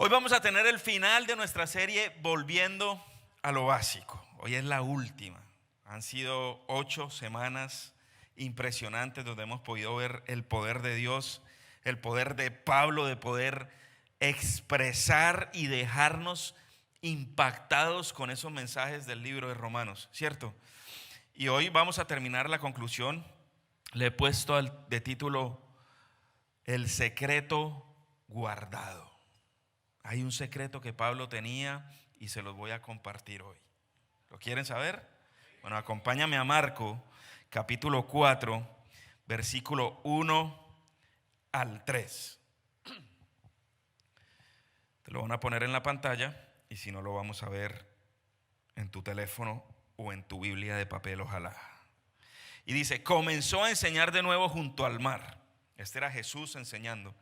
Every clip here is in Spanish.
Hoy vamos a tener el final de nuestra serie Volviendo a lo Básico. Hoy es la última. Han sido 8 semanas impresionantes donde hemos podido ver el poder de Dios, el poder de Pablo de poder expresar y dejarnos impactados con esos mensajes del libro de Romanos, ¿cierto? Y hoy vamos a terminar la conclusión. Le he puesto de título El secreto guardado. Hay un secreto que Pablo tenía y se los voy a compartir hoy. ¿Lo quieren saber? Bueno, acompáñame a Marcos, capítulo 4, versículo 1 al 3. Te lo van a poner en la pantalla y si no lo vamos a ver en tu teléfono o en tu Biblia de papel, ojalá. Y dice, comenzó a enseñar de nuevo junto al mar. Este era Jesús enseñando.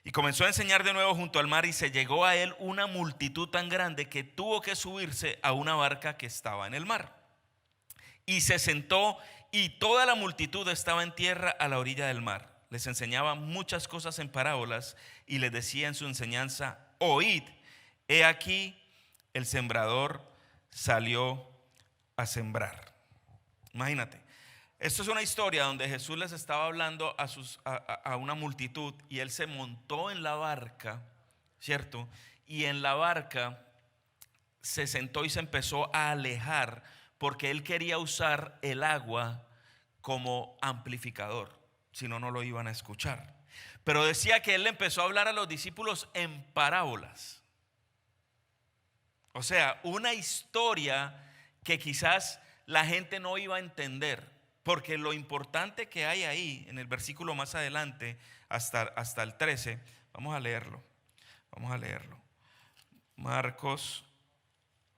Y comenzó a enseñar de nuevo junto al mar y se llegó a él una multitud tan grande que tuvo que subirse a una barca que estaba en el mar. Y se sentó y toda la multitud estaba en tierra a la orilla del mar. Les enseñaba muchas cosas en parábolas y les decía en su enseñanza, oíd, he aquí el sembrador salió a sembrar. Imagínate. Esto es una historia donde Jesús les estaba hablando a una multitud y él se montó en la barca, ¿cierto? Y en la barca se sentó y se empezó a alejar porque él quería usar el agua como amplificador, si no, no lo iban a escuchar. Pero decía que él le empezó a hablar a los discípulos en parábolas. O sea, una historia que quizás la gente no iba a entender. Porque lo importante que hay ahí, en el versículo más adelante, hasta el 13, vamos a leerlo. Marcos,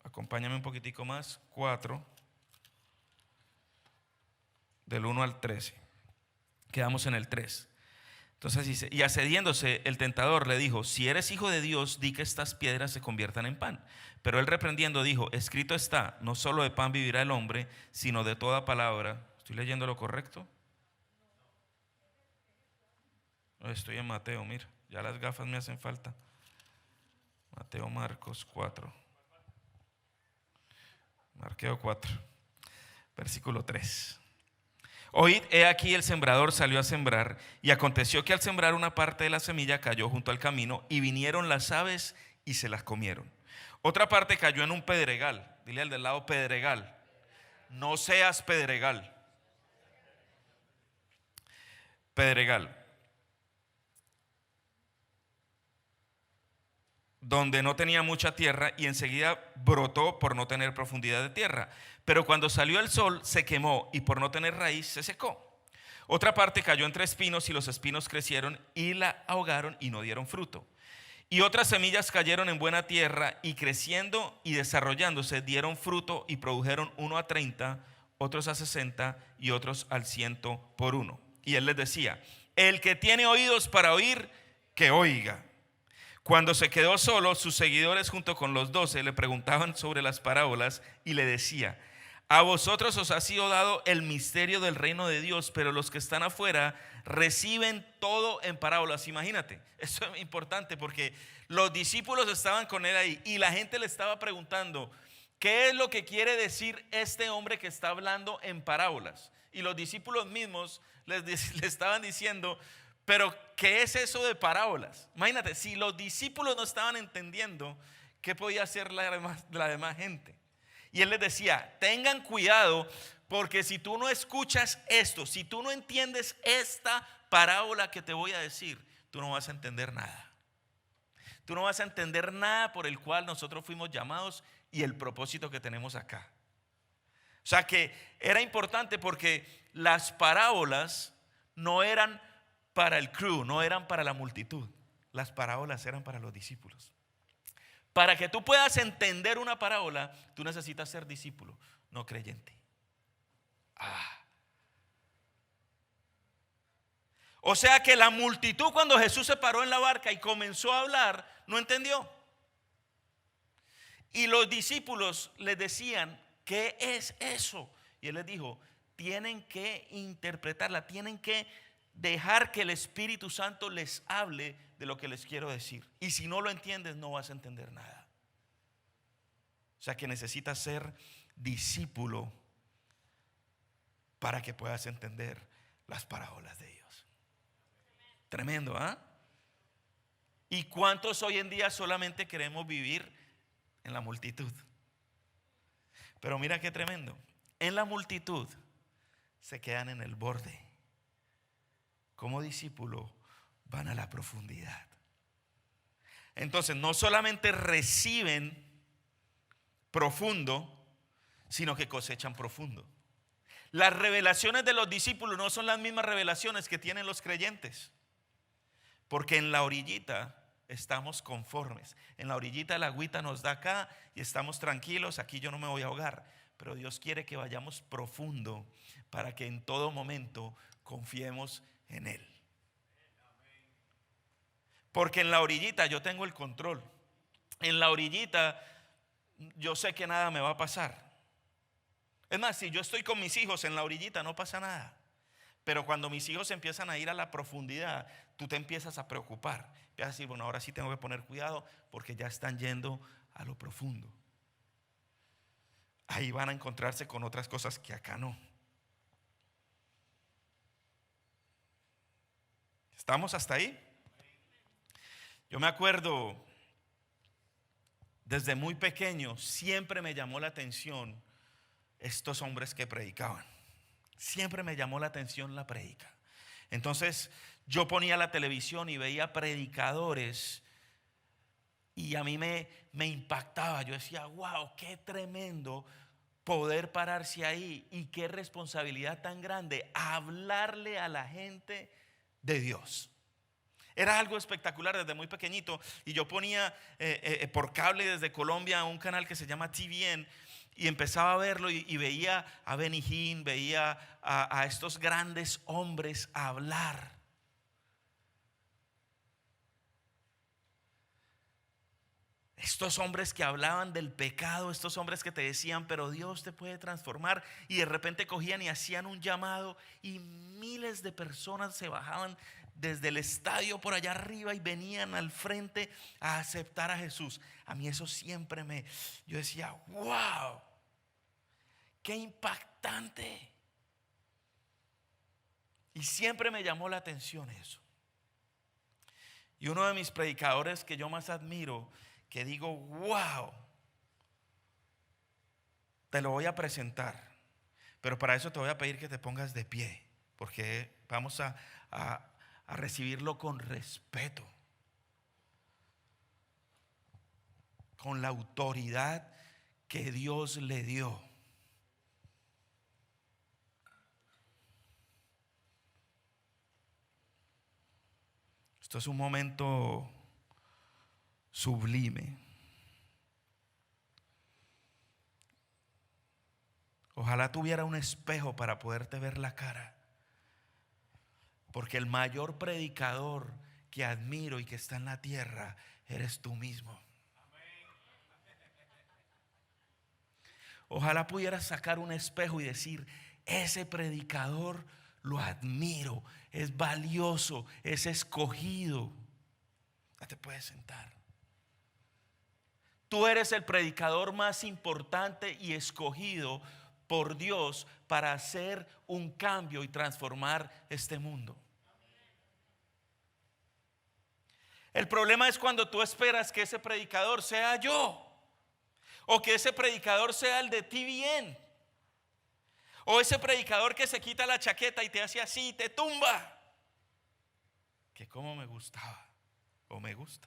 acompáñame un poquitico más, 4, del 1 al 13. Quedamos en el 3. Entonces dice, y accediéndose el tentador le dijo, si eres hijo de Dios, di que estas piedras se conviertan en pan. Pero él reprendiendo dijo, escrito está, no solo de pan vivirá el hombre, sino de toda palabra. ¿Estoy leyendo lo correcto? No, estoy en Mateo, mira, ya las gafas me hacen falta. Mateo, Marcos 4. Mateo 4, versículo 3. Oíd, he aquí el sembrador salió a sembrar, y aconteció que al sembrar una parte de la semilla cayó junto al camino, y vinieron las aves y se las comieron. Otra parte cayó en un pedregal. Dile al del lado, pedregal. No seas pedregal. Pedregal, donde no tenía mucha tierra y enseguida brotó por no tener profundidad de tierra. Pero cuando salió el sol se quemó y por no tener raíz se secó. Otra parte cayó entre espinos y los espinos crecieron y la ahogaron y no dieron fruto. Y otras semillas cayeron en buena tierra y creciendo y desarrollándose dieron fruto y produjeron 1 a 30, otros a 60 y otros al 100 por uno. Y él les decía, el que tiene oídos para oír, que oiga. Cuando se quedó solo, sus seguidores junto con los 12 le preguntaban sobre las parábolas y le decía, a vosotros os ha sido dado el misterio del reino de Dios, pero los que están afuera reciben todo en parábolas. Imagínate, esto es importante porque los discípulos estaban con él ahí y la gente le estaba preguntando, ¿qué es lo que quiere decir este hombre que está hablando en parábolas? Y los discípulos mismos le estaban diciendo, pero ¿qué es eso de parábolas? Imagínate, si los discípulos no estaban entendiendo, ¿qué podía hacer la demás gente? Y él les decía, tengan cuidado, porque si tú no escuchas esto, si tú no entiendes esta parábola que te voy a decir, tú no vas a entender nada. Tú no vas a entender nada por el cual nosotros fuimos llamados y el propósito que tenemos acá. O sea que era importante porque las parábolas no eran para el crew, no eran para la multitud. Las parábolas eran para los discípulos. Para que tú puedas entender una parábola, tú necesitas ser discípulo, no creyente. O sea que la multitud, cuando Jesús se paró en la barca y comenzó a hablar, no entendió. Y los discípulos les decían, ¿qué es eso? Y él les dijo, tienen que interpretarla, tienen que dejar que el Espíritu Santo les hable de lo que les quiero decir. Y si no lo entiendes, no vas a entender nada. O sea que necesitas ser discípulo para que puedas entender las parábolas de Dios. Tremendo, ¿ah? ¿Y cuántos hoy en día solamente queremos vivir en la multitud? Pero mira qué tremendo. En la multitud se quedan en el borde. Como discípulo van a la profundidad. Entonces no solamente reciben profundo, sino que cosechan profundo. Las revelaciones de los discípulos no son las mismas revelaciones que tienen los creyentes. Porque en la orillita estamos conformes. En la orillita la agüita nos da acá y estamos tranquilos. Aquí yo no me voy a ahogar. Pero Dios quiere que vayamos profundo para que en todo momento confiemos en Él. Porque en la orillita yo tengo el control. En la orillita yo sé que nada me va a pasar. Es más, si yo estoy con mis hijos en la orillita no pasa nada. Pero cuando mis hijos empiezan a ir a la profundidad, tú te empiezas a preocupar. Empiezas a decir, bueno, ahora sí tengo que poner cuidado porque ya están yendo a lo profundo. Ahí van a encontrarse con otras cosas que acá no. ¿Estamos hasta ahí? Yo me acuerdo, desde muy pequeño, siempre me llamó la atención estos hombres que predicaban. Siempre me llamó la atención la prédica. Entonces yo ponía la televisión y veía predicadores y a mí me impactaba. Yo decía, wow, qué tremendo poder pararse ahí y qué responsabilidad tan grande hablarle a la gente de Dios. Era algo espectacular desde muy pequeñito. Y yo ponía por cable desde Colombia un canal que se llama TVN y empezaba a verlo y veía a Benny Hinn, veía a estos grandes hombres hablar. Estos hombres que hablaban del pecado, estos hombres que te decían, pero Dios te puede transformar. Y de repente cogían y hacían un llamado y miles de personas se bajaban desde el estadio por allá arriba y venían al frente a aceptar a Jesús. A mí eso siempre yo decía, wow, qué impactante. Y siempre me llamó la atención eso. Y uno de mis predicadores que yo más admiro, que digo, wow, te lo voy a presentar, pero para eso te voy a pedir que te pongas de pie, porque vamos a recibirlo con respeto, con la autoridad que Dios le dio. Esto es un momento sublime. Ojalá tuviera un espejo para poderte ver la cara, porque el mayor predicador que admiro y que está en la tierra eres tú mismo. Ojalá pudieras sacar un espejo y decir, ese predicador lo admiro, es valioso, es escogido. Ya te puedes sentar. Tú eres el predicador más importante y escogido por Dios para hacer un cambio y transformar este mundo. El problema es cuando tú esperas que ese predicador sea yo, o que ese predicador sea el de TVN, o ese predicador que se quita la chaqueta y te hace así, te tumba. Que como me gustaba o me gusta.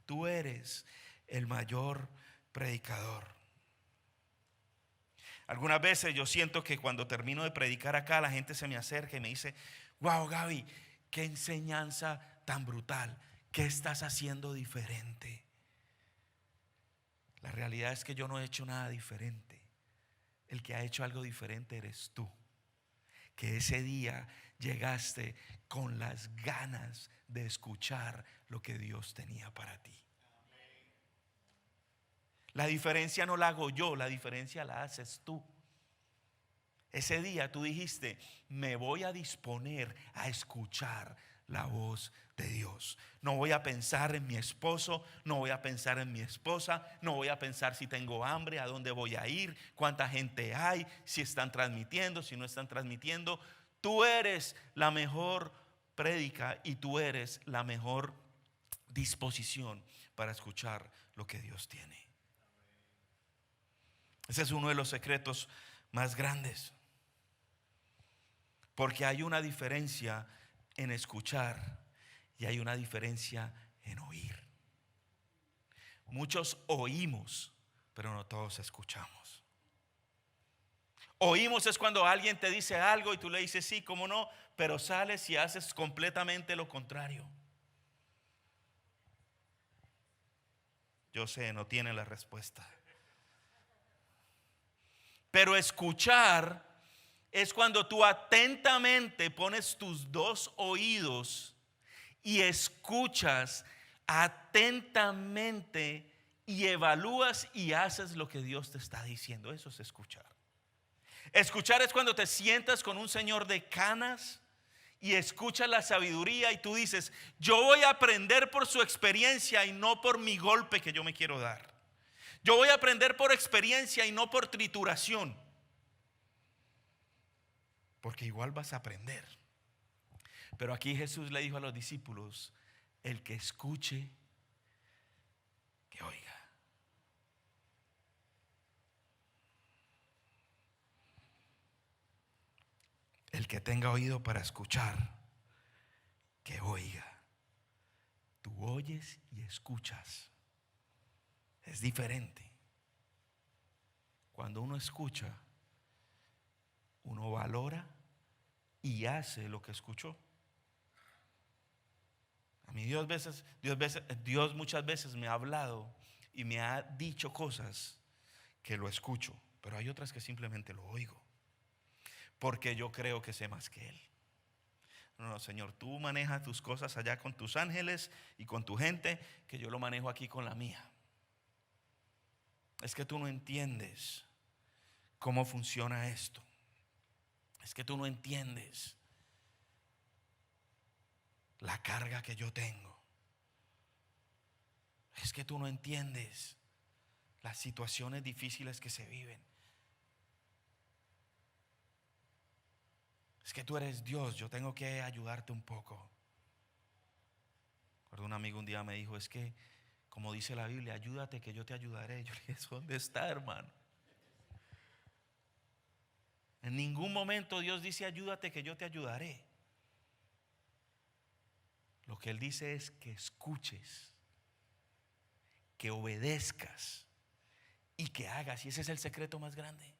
Tú eres el mayor predicador. Algunas veces yo siento que cuando termino de predicar acá, la gente se me acerca y me dice, wow, Gaby, qué enseñanza tan brutal, ¿qué estás haciendo diferente? La realidad es que yo no he hecho nada diferente. El que ha hecho algo diferente eres tú, que ese día llegaste con las ganas de escuchar lo que Dios tenía para ti. La diferencia no la hago yo, la diferencia la haces tú. Ese día tú dijiste: me voy a disponer a escuchar la voz de Dios. No voy a pensar en mi esposo, no voy a pensar en mi esposa, no voy a pensar si tengo hambre, a dónde voy a ir, cuánta gente hay, si están transmitiendo, si no están transmitiendo. Tú eres la mejor prédica y tú eres la mejor disposición para escuchar lo que Dios tiene. Ese es uno de los secretos más grandes, porque hay una diferencia en escuchar y hay una diferencia en oír. Muchos oímos, pero no todos escuchamos. Oímos es cuando alguien te dice algo y tú le dices sí, cómo no, pero sales y haces completamente lo contrario. Yo sé, no tiene la respuesta. Pero escuchar es cuando tú atentamente pones tus dos oídos y escuchas atentamente y evalúas y haces lo que Dios te está diciendo. Eso es escuchar. Escuchar es cuando te sientas con un señor de canas y escuchas la sabiduría y tú dices: yo voy a aprender por su experiencia y no por mi golpe que yo me quiero dar. Yo voy a aprender por experiencia y no por trituración, porque igual vas a aprender. Pero aquí Jesús le dijo a los discípulos: el que escuche, que oiga. El que tenga oído para escuchar, que oiga. Tú oyes y escuchas. Es diferente. Cuando uno escucha, uno valora y hace lo que escuchó. A mí Dios muchas veces me ha hablado y me ha dicho cosas que lo escucho, pero hay otras que simplemente lo oigo, porque yo creo que sé más que Él. No, Señor, tú manejas tus cosas allá con tus ángeles y con tu gente, que yo lo manejo aquí con la mía. Es que tú no entiendes cómo funciona esto. Es que tú no entiendes la carga que yo tengo. Es que tú no entiendes las situaciones difíciles que se viven. Es que tú eres Dios, yo tengo que ayudarte un poco. Recuerdo un amigo un día me dijo: es que, como dice la Biblia, ayúdate que yo te ayudaré. Yo le dije: ¿dónde está, hermano? En ningún momento Dios dice: ayúdate que yo te ayudaré. Lo que Él dice es que escuches, que obedezcas y que hagas. Y ese es el secreto más grande: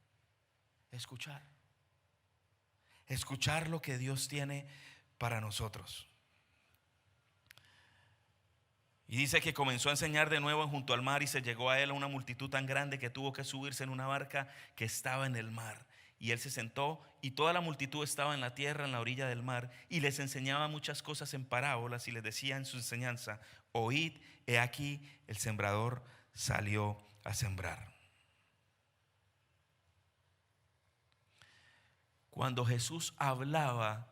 escuchar. Escuchar lo que Dios tiene para nosotros. Y dice que comenzó a enseñar de nuevo junto al mar, y se llegó a él una multitud tan grande que tuvo que subirse en una barca que estaba en el mar. Y él se sentó, y toda la multitud estaba en la tierra, en la orilla del mar, y les enseñaba muchas cosas en parábolas, y les decía en su enseñanza: oíd, he aquí el sembrador salió a sembrar. Cuando Jesús hablaba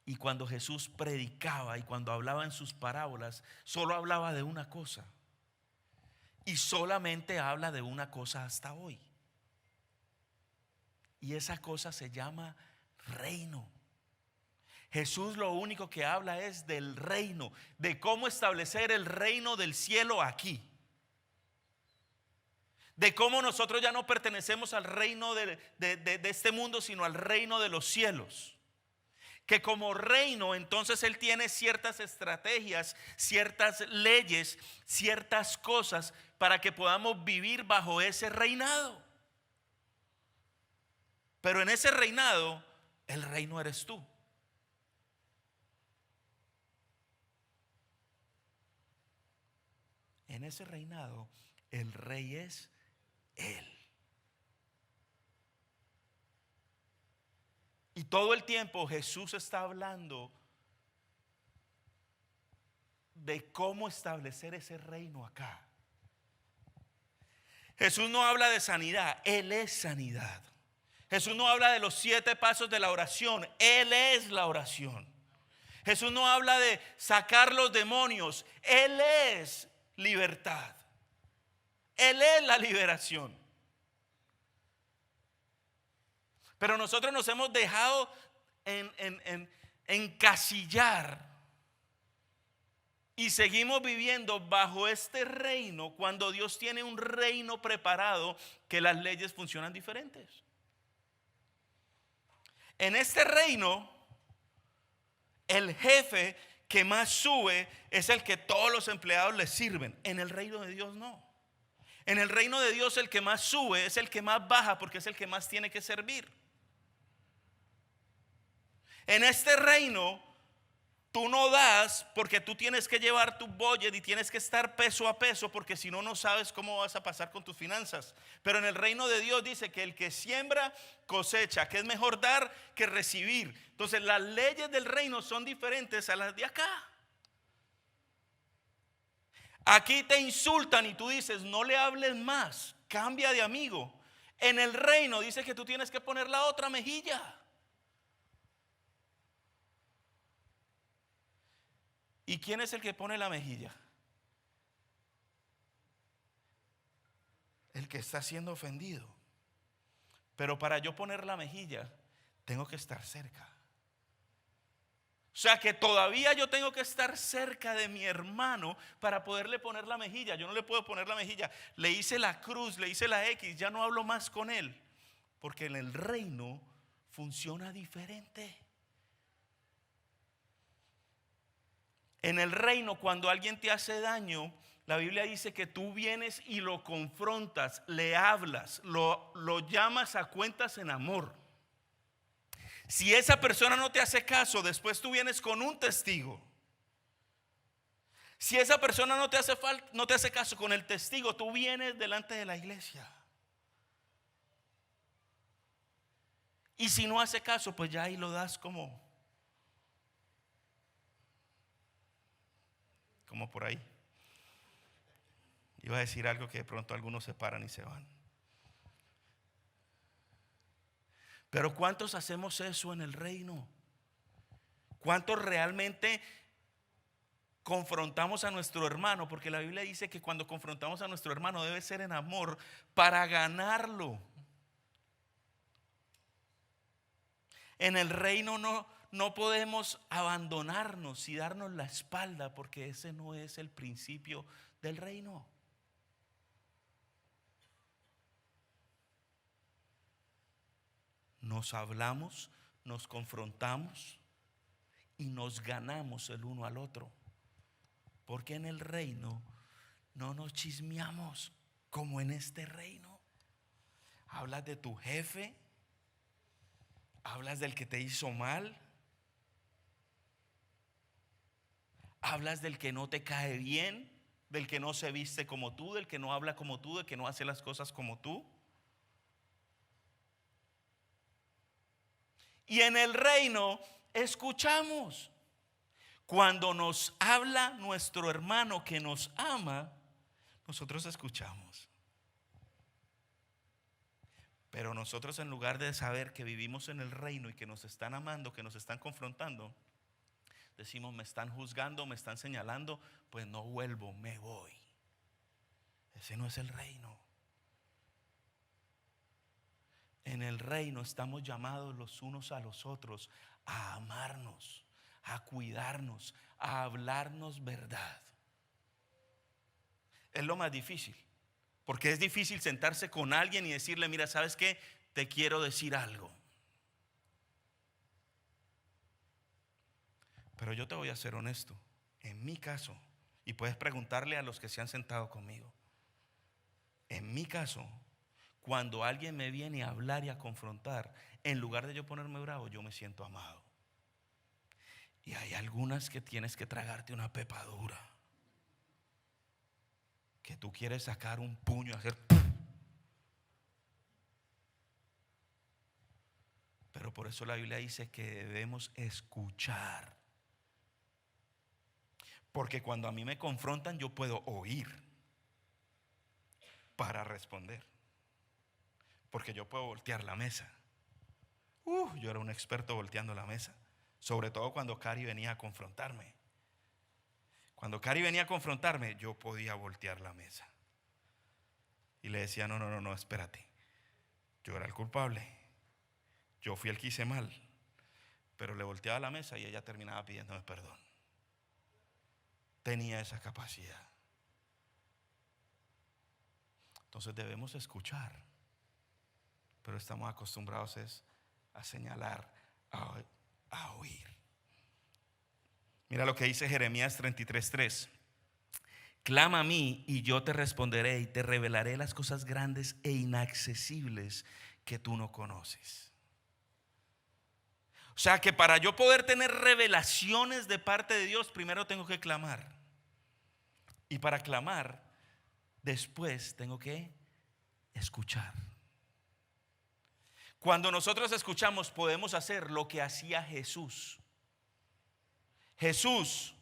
y cuando Jesús predicaba y cuando hablaba en sus parábolas, solo hablaba de una cosa, y solamente habla de una cosa hasta hoy. Y esa cosa se llama reino. Jesús lo único que habla es del reino, de cómo establecer el reino del cielo aquí. De cómo nosotros ya no pertenecemos al reino de este mundo, sino al reino de los cielos. Que como reino, entonces Él tiene ciertas estrategias, ciertas leyes, ciertas cosas para que podamos vivir bajo ese reinado. Pero en ese reinado, el reino eres tú. En ese reinado, el rey es Él. Y todo el tiempo Jesús está hablando de cómo establecer ese reino acá. Jesús no habla de sanidad, Él es sanidad. Jesús no habla de los 7 pasos de la oración. Él es la oración. Jesús no habla de sacar los demonios. Él es libertad. Él es la liberación. Pero nosotros nos hemos dejado encasillar y seguimos viviendo bajo este reino cuando Dios tiene un reino preparado que las leyes funcionan diferentes. En este reino, el jefe que más sube es el que todos los empleados le sirven. En el reino de Dios no. En el reino de Dios el que más sube es el que más baja porque es el que más tiene que servir. En este reino tú no das porque tú tienes que llevar tu budget y tienes que estar peso a peso porque si no, no sabes cómo vas a pasar con tus finanzas. Pero en el reino de Dios dice que el que siembra cosecha, que es mejor dar que recibir. Entonces las leyes del reino son diferentes a las de acá. Aquí te insultan y tú dices no le hables más, cambia de amigo. En el reino dice que tú tienes que poner la otra mejilla. ¿Y quién es el que pone la mejilla? El que está siendo ofendido. Pero para yo poner la mejilla, tengo que estar cerca. O sea que todavía yo tengo que estar cerca de mi hermano para poderle poner la mejilla. Yo no le puedo poner la mejilla. Le hice la cruz, le hice la X, ya no hablo más con él. Porque en el reino funciona diferente. En el reino, cuando alguien te hace daño, la Biblia dice que tú vienes y lo confrontas, le hablas, lo llamas a cuentas en amor. Si esa persona no te hace caso, después tú vienes con un testigo. Si esa persona no te hace caso con el testigo, tú vienes delante de la iglesia. Y si no hace caso, pues ya ahí lo das como por ahí. Iba a decir algo que de pronto algunos se paran y se van. Pero ¿cuántos hacemos eso en el reino? ¿Cuántos realmente confrontamos a nuestro hermano? Porque la Biblia dice que cuando confrontamos a nuestro hermano debe ser en amor para ganarlo. En el reino no podemos abandonarnos y darnos la espalda porque ese no es el principio del reino. Nos hablamos, nos confrontamos y nos ganamos el uno al otro. Porque en el reino no nos chismeamos como en este reino. Hablas de tu jefe, hablas del que te hizo mal, hablas del que no te cae bien, del que no se viste como tú, del que no habla como tú, del que no hace las cosas como tú. Y en el reino escuchamos. Cuando nos habla nuestro hermano que nos ama, nosotros escuchamos. Pero nosotros, en lugar de saber que vivimos en el reino y que nos están amando, que nos están confrontando, decimos me están juzgando, me están señalando, pues no vuelvo, me voy. Ese no es el reino. En el reino estamos llamados los unos a los otros a amarnos, a cuidarnos, a hablarnos verdad. Es lo más difícil, porque es difícil sentarse con alguien y decirle, mira, ¿sabes qué? Te quiero decir algo. Pero yo te voy a ser honesto, en mi caso, y puedes preguntarle a los que se han sentado conmigo, en mi caso, cuando alguien me viene a hablar y a confrontar, en lugar de yo ponerme bravo, yo me siento amado. Y hay algunas que tienes que tragarte una pepa dura, que tú quieres sacar un puño, hacer. Pero por eso la Biblia dice que debemos escuchar. Porque cuando a mí me confrontan, yo puedo oír para responder. Porque yo puedo voltear la mesa. Yo era un experto volteando la mesa, sobre todo cuando Cari venía a confrontarme. Cuando Cari venía a confrontarme, yo podía voltear la mesa. Y le decía, no, espérate. Yo era el culpable. Yo fui el que hice mal. Pero le volteaba la mesa y ella terminaba pidiéndome perdón. Tenía esa capacidad. Entonces debemos escuchar. Pero estamos acostumbrados a señalar, a oír. Mira lo que dice Jeremías 33:3. Clama a mí y yo te responderé y te revelaré las cosas grandes e inaccesibles que tú no conoces. O sea que para yo poder tener revelaciones de parte de Dios, primero tengo que clamar. Y para clamar, después tengo que escuchar. Cuando nosotros escuchamos, podemos hacer lo que hacía Jesús. Jesús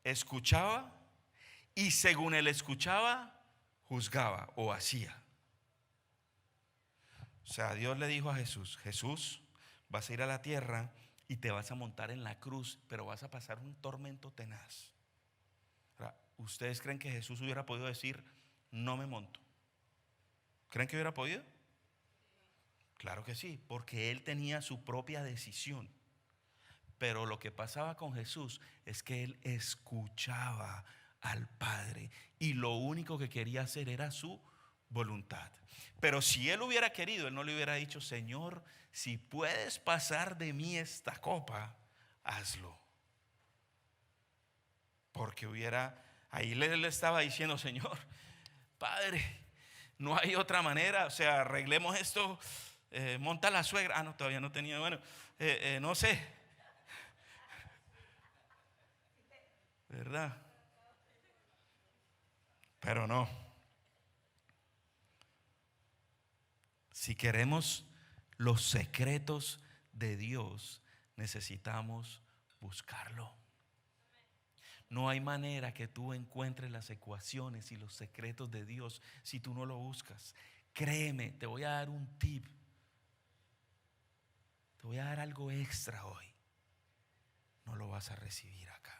escuchaba y según él escuchaba, juzgaba o hacía. O sea, Dios le dijo a Jesús, Jesús, vas a ir a la tierra y te vas a montar en la cruz, pero vas a pasar un tormento tenaz. ¿Ustedes creen que Jesús hubiera podido decir, no me monto? ¿Creen que hubiera podido? Claro que sí, porque él tenía su propia decisión. Pero lo que pasaba con Jesús es que él escuchaba al Padre y lo único que quería hacer era su voluntad. Pero si él hubiera querido, él no le hubiera dicho, Señor, si puedes pasar de mí esta copa, hazlo. Porque ahí le estaba diciendo, Señor, Padre, no hay otra manera, o sea, arreglemos esto, monta la suegra. No, todavía no tenía, bueno, no sé. ¿Verdad? Pero no. Si queremos los secretos de Dios, necesitamos buscarlo. No hay manera que tú encuentres las ecuaciones y los secretos de Dios si tú no lo buscas. Créeme, te voy a dar un tip. Te voy a dar algo extra hoy. No lo vas a recibir acá.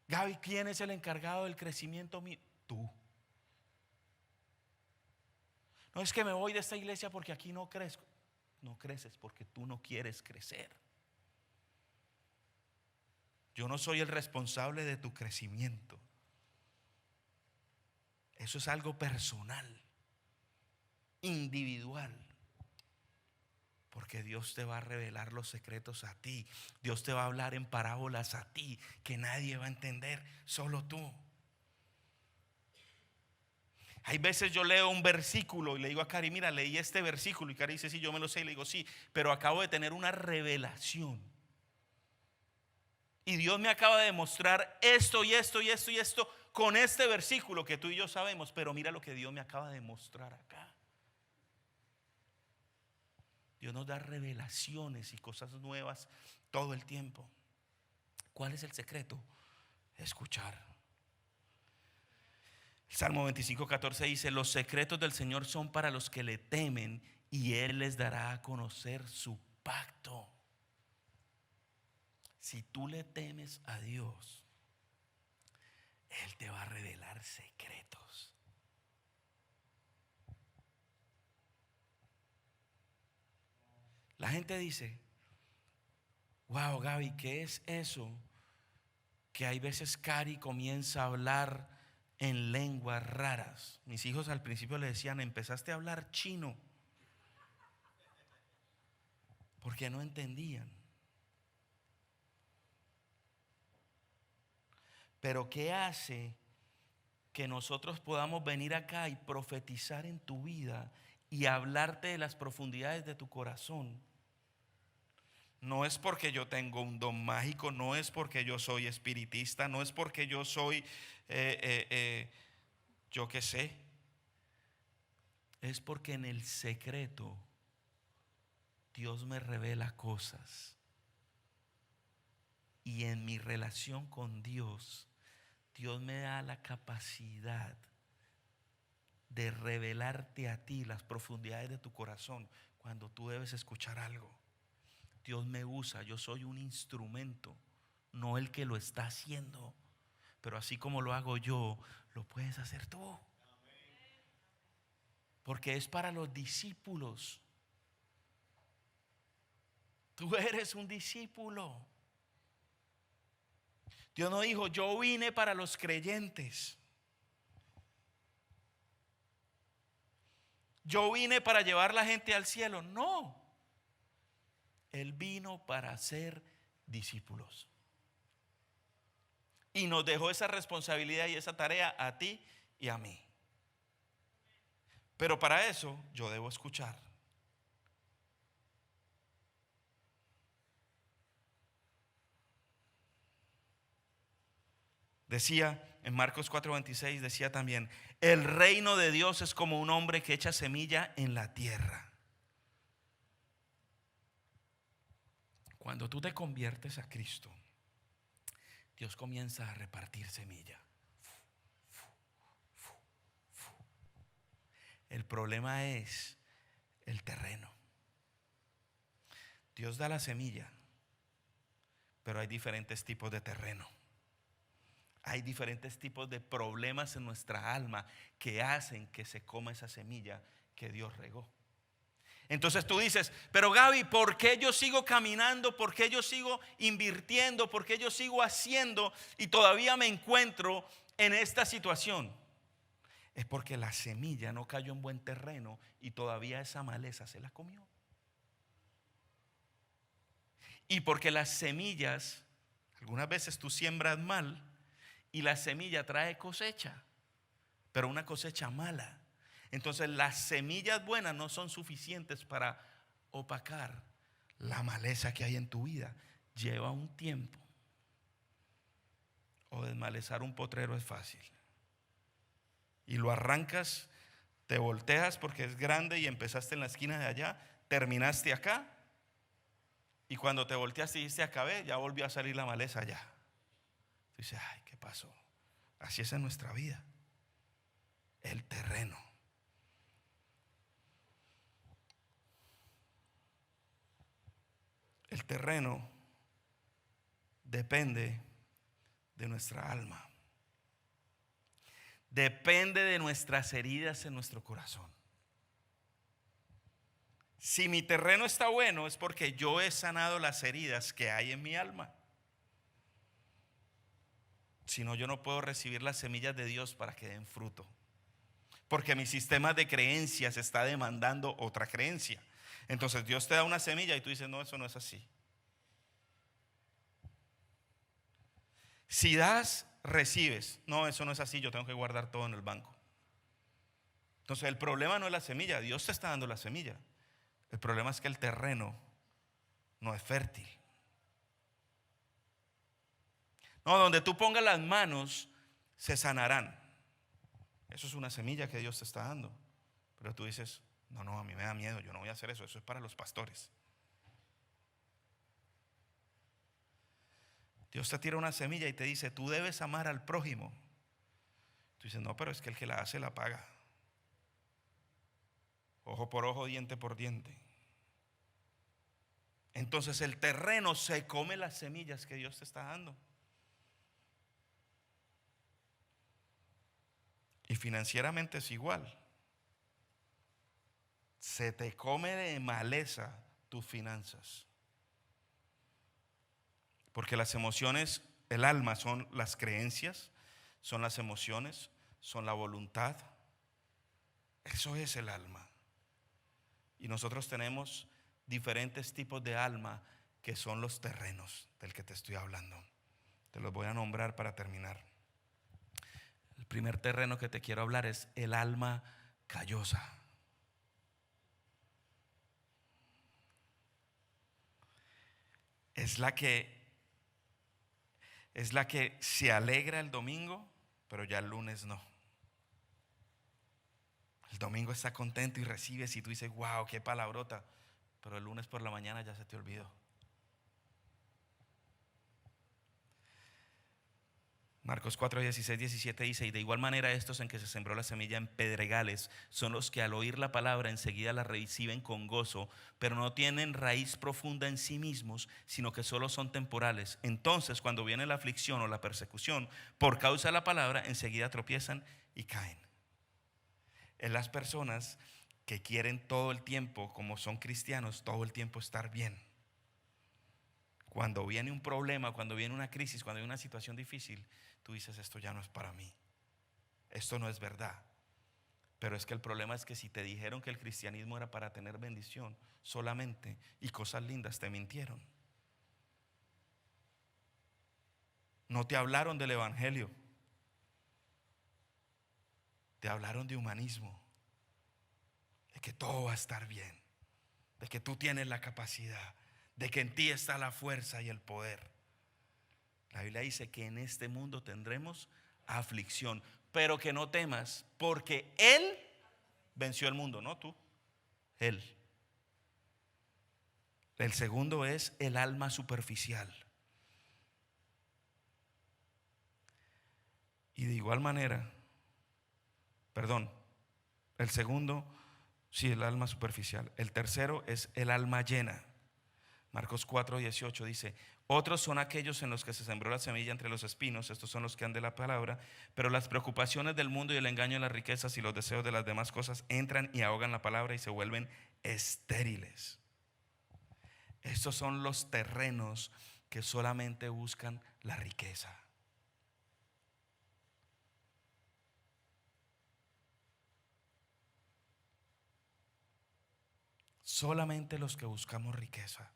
Gaby, ¿quién es el encargado del crecimiento mío? Tú. No es que me voy de esta iglesia porque aquí no crezco. No creces porque tú no quieres crecer. Yo no soy el responsable de tu crecimiento. Eso es algo personal, individual. Porque Dios te va a revelar los secretos a ti. Dios te va a hablar en parábolas a ti que nadie va a entender, solo tú. Hay veces yo leo un versículo y le digo a Cari, mira, leí este versículo. Y Cari dice, sí, yo me lo sé. Y le digo, sí, pero acabo de tener una revelación. Y Dios me acaba de mostrar esto y esto y esto y esto con este versículo que tú y yo sabemos. Pero mira lo que Dios me acaba de mostrar acá. Dios nos da revelaciones y cosas nuevas todo el tiempo. ¿Cuál es el secreto? Escuchar. El Salmo 25:14 dice, los secretos del Señor son para los que le temen y Él les dará a conocer su pacto. Si tú le temes a Dios, Él te va a revelar secretos. La gente dice, wow, Gaby, ¿qué es eso? Que hay veces Cari comienza a hablar en lenguas raras. Mis hijos al principio le decían, empezaste a hablar chino, porque no entendían. Pero ¿qué hace que nosotros podamos venir acá y profetizar en tu vida y hablarte de las profundidades de tu corazón? No es porque yo tengo un don mágico, no es porque yo soy espiritista, no es porque yo soy, yo qué sé. Es porque en el secreto Dios me revela cosas. Y en mi relación con Dios, Dios me da la capacidad de revelarte a ti las profundidades de tu corazón cuando tú debes escuchar algo. Dios me usa, yo soy un instrumento, no el que lo está haciendo. Pero así como lo hago yo, lo puedes hacer tú. Porque es para los discípulos. Tú eres un discípulo. Dios no dijo, yo vine para los creyentes. Yo vine para llevar la gente al cielo. No. Él vino para ser discípulos. Y nos dejó esa responsabilidad y esa tarea a ti y a mí. Pero para eso yo debo escuchar. Decía en Marcos 4:26, decía también, el reino de Dios es como un hombre que echa semilla en la tierra. Cuando tú te conviertes a Cristo, Dios comienza a repartir semilla. El problema es el terreno. Dios da la semilla, pero hay diferentes tipos de terreno. Hay diferentes tipos de problemas en nuestra alma que hacen que se coma esa semilla que Dios regó. Entonces tú dices, pero Gaby, ¿por qué yo sigo caminando? ¿Por qué yo sigo invirtiendo? ¿Por qué yo sigo haciendo y todavía me encuentro en esta situación? Es porque la semilla no cayó en buen terreno y todavía esa maleza se la comió. Y porque las semillas, algunas veces tú siembras mal y la semilla trae cosecha, pero una cosecha mala. Entonces las semillas buenas no son suficientes para opacar la maleza que hay en tu vida. Lleva un tiempo. O desmalezar un potrero es fácil. Y lo arrancas, te volteas porque es grande y empezaste en la esquina de allá, terminaste acá. Y cuando te volteaste y dijiste acabé, ya volvió a salir la maleza allá. Dices, ay, ¿qué pasó? Así es en nuestra vida. El terreno. El terreno depende de nuestra alma. Depende de nuestras heridas en nuestro corazón. Si mi terreno está bueno es porque yo he sanado las heridas que hay en mi alma. Si no, yo no puedo recibir las semillas de Dios para que den fruto. Porque mi sistema de creencias está demandando otra creencia. Entonces Dios te da una semilla y tú dices, no, eso no es así. Si das, recibes. No, eso no es así, yo tengo que guardar todo en el banco. Entonces el problema no es la semilla, Dios te está dando la semilla. El problema es que el terreno no es fértil. No, donde tú pongas las manos se sanarán. Eso es una semilla que Dios te está dando. Pero tú dices, no, a mí me da miedo, yo no voy a hacer eso, eso es para los pastores. Dios te tira una semilla y te dice, tú debes amar al prójimo. Tú dices, no, pero es que el que la hace la paga. Ojo por ojo, diente por diente. Entonces el terreno se come las semillas que Dios te está dando. Y financieramente es igual. Se te come de maleza tus finanzas. Porque las emociones, el alma son las creencias, son las emociones, son la voluntad. Eso es el alma. Y nosotros tenemos diferentes tipos de alma que son los terrenos del que te estoy hablando. Te los voy a nombrar para terminar. El primer terreno que te quiero hablar es el alma callosa. Es la que se alegra el domingo, pero ya el lunes no. El domingo está contento y recibes y tú dices, wow, qué palabrota, pero el lunes por la mañana ya se te olvidó. Marcos 4, 16, 17 dice: y de igual manera estos en que se sembró la semilla en pedregales son los que al oír la palabra enseguida la reciben con gozo, pero no tienen raíz profunda en sí mismos, sino que solo son temporales. Entonces cuando viene la aflicción o la persecución por causa de la palabra, enseguida tropiezan y caen. En las personas que quieren todo el tiempo, como son cristianos, todo el tiempo estar bien. Cuando viene un problema, cuando viene una crisis, cuando hay una situación difícil, tú dices: esto ya no es para mí, esto no es verdad. Pero es que el problema es que si te dijeron que el cristianismo era para tener bendición solamente y cosas lindas, te mintieron. No te hablaron del evangelio, te hablaron de humanismo, de que todo va a estar bien, de que tú tienes la capacidad, de que en ti está la fuerza y el poder. La Biblia dice que en este mundo tendremos aflicción, pero que no temas, porque Él venció el mundo, no tú, Él. El segundo es el alma superficial. Y de igual manera, el segundo, sí, el alma superficial. El tercero es el alma llena. Marcos 4, 18 dice: otros son aquellos en los que se sembró la semilla entre los espinos, estos son los que han de la palabra, pero las preocupaciones del mundo y el engaño de las riquezas y los deseos de las demás cosas entran y ahogan la palabra y se vuelven estériles. Estos son los terrenos que solamente buscan la riqueza. Solamente los que buscamos riqueza,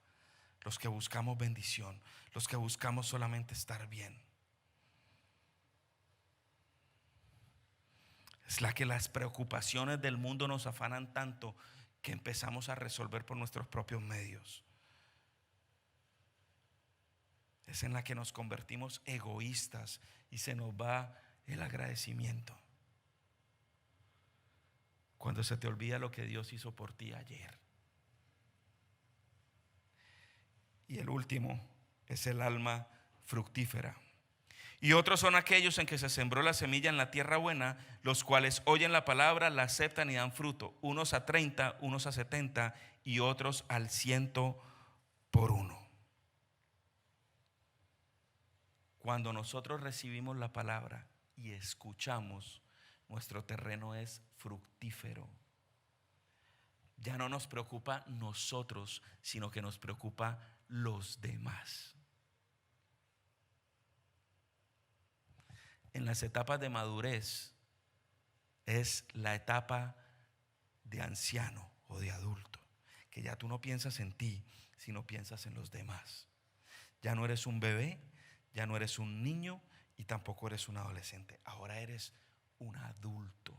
los que buscamos bendición, los que buscamos solamente estar bien. Es la que las preocupaciones del mundo nos afanan tanto que empezamos a resolver por nuestros propios medios. Es en la que nos convertimos egoístas y se nos va el agradecimiento. Cuando se te olvida lo que Dios hizo por ti ayer. Y el último es el alma fructífera. Y otros son aquellos en que se sembró la semilla en la tierra buena, los cuales oyen la palabra, la aceptan y dan fruto. Unos a 30, unos a 70 y otros al 100 por uno. Cuando nosotros recibimos la palabra y escuchamos, nuestro terreno es fructífero. Ya no nos preocupa nosotros, sino que nos preocupa los demás. En las etapas de madurez es la etapa de anciano o de adulto, que ya tú no piensas en ti, sino piensas en los demás. Ya no eres un bebé, ya no eres un niño y tampoco eres un adolescente. Ahora eres un adulto.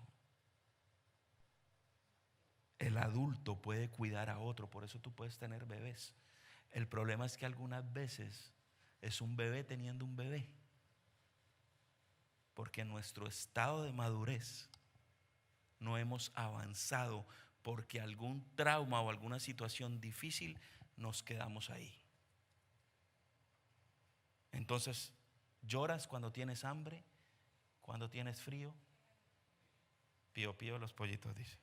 El adulto puede cuidar a otro, por eso tú puedes tener bebés. El problema es que algunas veces es un bebé teniendo un bebé, porque en nuestro estado de madurez no hemos avanzado, porque algún trauma o alguna situación difícil nos quedamos ahí. Entonces, lloras cuando tienes hambre, cuando tienes frío. Pío, pío, los pollitos, dice.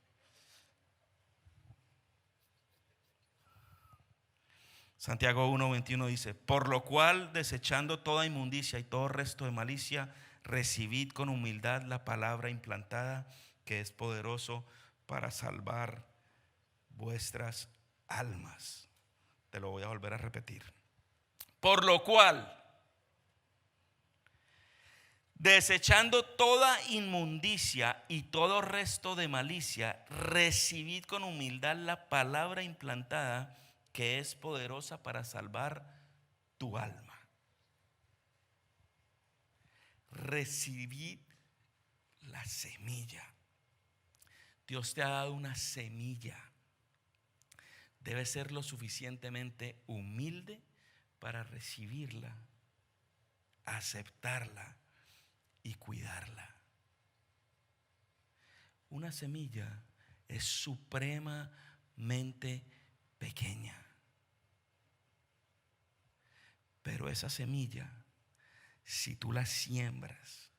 Santiago 1:21 dice: por lo cual, desechando toda inmundicia y todo resto de malicia, recibid con humildad la palabra implantada, que es poderoso para salvar vuestras almas. Te lo voy a volver a repetir. Por lo cual, desechando toda inmundicia y todo resto de malicia, recibid con humildad la palabra implantada, que es poderosa para salvar tu alma. Recibid la semilla. Dios te ha dado una semilla. Debes ser lo suficientemente humilde para recibirla, aceptarla y cuidarla. Una semilla es supremamente pequeña, pero esa semilla, si tú la siembras,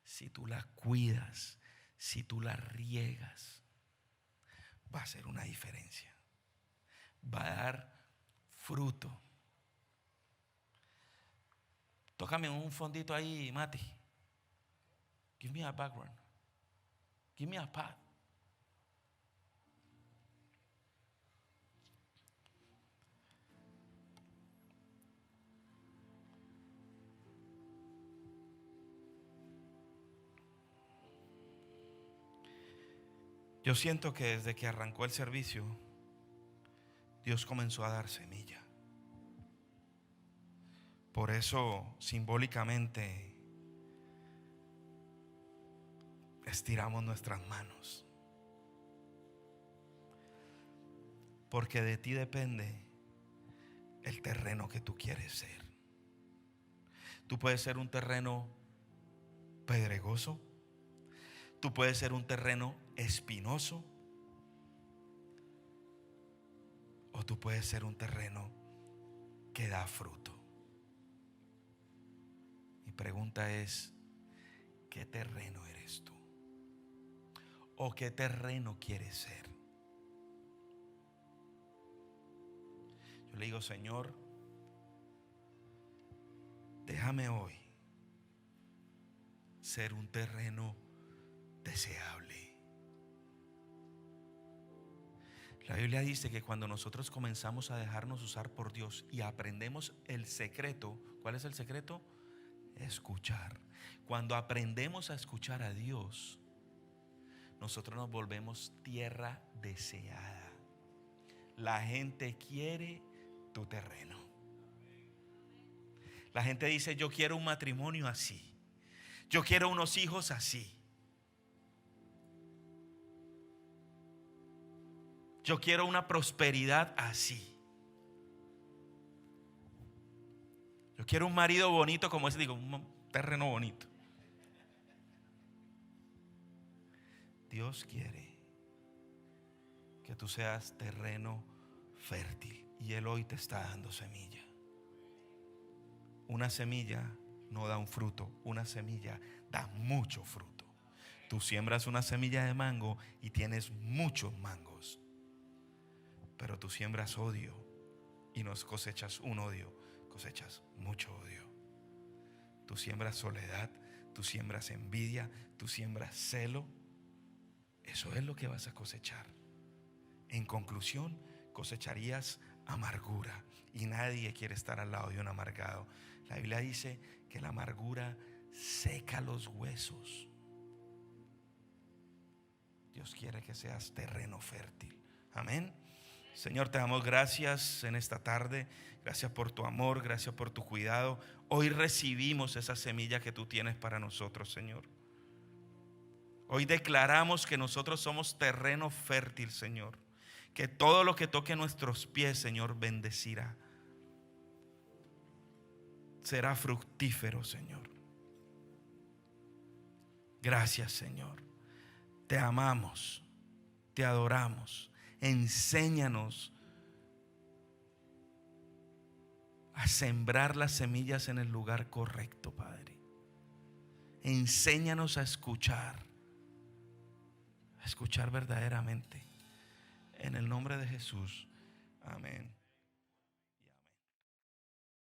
si tú la cuidas, si tú la riegas, va a hacer una diferencia. Va a dar fruto. Tócame un fondito ahí, Mati. Give me a background. Give me a pad. Yo siento que desde que arrancó el servicio, Dios comenzó a dar semilla. Por eso, simbólicamente, estiramos nuestras manos. Porque de ti depende el terreno que tú quieres ser. Tú puedes ser un terreno pedregoso. Tú puedes ser un terreno espinoso. O tú puedes ser un terreno que da fruto. Mi pregunta es, ¿qué terreno eres tú? ¿O qué terreno quieres ser? Yo le digo, Señor, déjame hoy ser un terreno deseable. La Biblia dice que cuando nosotros comenzamos a dejarnos usar por Dios y aprendemos el secreto, ¿cuál es el secreto? Escuchar. Cuando aprendemos a escuchar a Dios, nosotros nos volvemos tierra deseada. La gente quiere tu terreno. La gente dice, yo quiero un matrimonio así. Yo quiero unos hijos así. Yo quiero una prosperidad así. Yo quiero un marido bonito como ese, digo, un terreno bonito. Dios quiere que tú seas terreno fértil y Él hoy te está dando semilla. Una semilla no da un fruto, una semilla da mucho fruto. Tú siembras una semilla de mango y tienes muchos mangos. Pero tú siembras odio y no cosechas un odio, cosechas mucho odio. Tú siembras soledad, tú siembras envidia, tú siembras celo. Eso es lo que vas a cosechar. En conclusión, cosecharías amargura y nadie quiere estar al lado de un amargado. La Biblia dice que la amargura seca los huesos. Dios quiere que seas terreno fértil. Amén. Señor, te damos gracias en esta tarde. Gracias por tu amor, gracias por tu cuidado. Hoy recibimos esa semilla que tú tienes para nosotros, Señor. Hoy declaramos que nosotros somos terreno fértil, Señor. Que todo lo que toque nuestros pies, Señor, bendecirá. Será fructífero, Señor. Gracias, Señor. Te amamos, te adoramos. Enséñanos a sembrar las semillas en el lugar correcto, Padre. Enséñanos a escuchar verdaderamente. En el nombre de Jesús. Amén.